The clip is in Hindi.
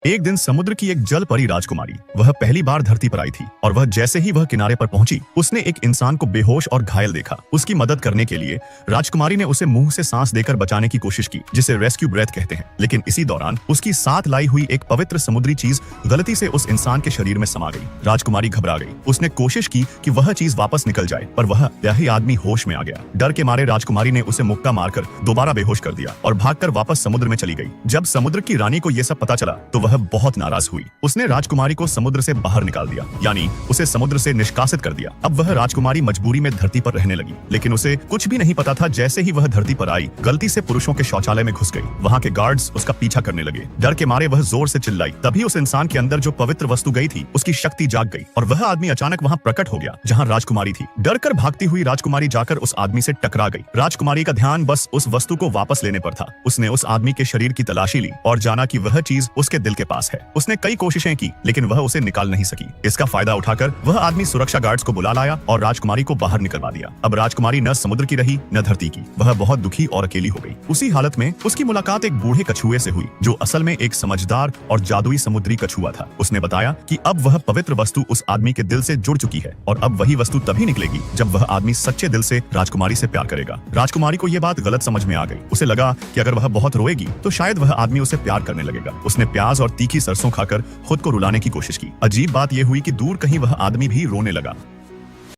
एक दिन समुद्र की एक जल परी राजकुमारी वह पहली बार धरती पर आई थी और वह जैसे ही वह किनारे पर पहुंची उसने एक इंसान को बेहोश और घायल देखा। उसकी मदद करने के लिए राजकुमारी ने उसे मुंह से सांस देकर बचाने की कोशिश की, जिसे रेस्क्यू ब्रेथ कहते हैं। लेकिन इसी दौरान उसकी साथ लाई हुई एक पवित्र समुद्री चीज गलती से उस इंसान के शरीर में समा गई। राजकुमारी घबरा गई। उसने कोशिश की कि वह चीज वापस निकल जाए, पर वह यही आदमी होश में आ गया। डर के मारे राजकुमारी ने उसे मुक्का मारकर दोबारा बेहोश कर दिया और भागकर वापस समुद्र में चली गई। जब समुद्र की रानी को यह सब पता चला तो वह बहुत नाराज हुई। उसने राजकुमारी को समुद्र से बाहर निकाल दिया, यानी उसे समुद्र से निष्कासित कर दिया। अब वह राजकुमारी मजबूरी में धरती पर रहने लगी, लेकिन उसे कुछ भी नहीं पता था जैसे ही वह धरती पर आई गलती से पुरुषों के शौचालय में घुस गई। वहां के गार्ड्स उसका पीछा करने लगे। डर के मारे वह जोर से चिल्लाई। तभी उस इंसान के अंदर जो पवित्र वस्तु गई थी उसकी शक्ति जाग गई और वह आदमी अचानक वहां प्रकट हो गया जहां राजकुमारी थी। डर कर भागती हुई राजकुमारी जाकर उस आदमी से टकरा गई। राजकुमारी का ध्यान बस उस वस्तु को वापस लेने पर था। उसने उस आदमी के शरीर की तलाशी ली और जाना कि वह चीज उसके दिल के पास है। उसने कई कोशिशें की लेकिन वह उसे निकाल नहीं सकी। इसका फायदा उठाकर वह आदमी सुरक्षा गार्ड्स को बुला लाया और राजकुमारी को बाहर निकलवा दिया। अब राजकुमारी न समुद्र की रही न धरती की। वह बहुत दुखी और अकेली हो गई। उसी हालत में उसकी मुलाकात एक बूढ़े कछुए से हुई जो असल में एक समझदार और जादुई समुद्री कछुआ था। उसने बताया कि अब वह पवित्र वस्तु उस आदमी के दिल से जुड़ चुकी है और अब वही वस्तु तभी निकलेगी जब वह आदमी सच्चे दिल से राजकुमारी से प्यार करेगा। राजकुमारी को यह बात गलत समझ में आ गई। उसे लगा कि अगर वह बहुत रोएगी तो शायद वह आदमी उसे प्यार करने लगेगा। उसने प्याज और तीखी सरसों खाकर खुद को रुलाने की कोशिश की। अजीब बात यह हुई कि दूर कहीं वह आदमी भी रोने लगा।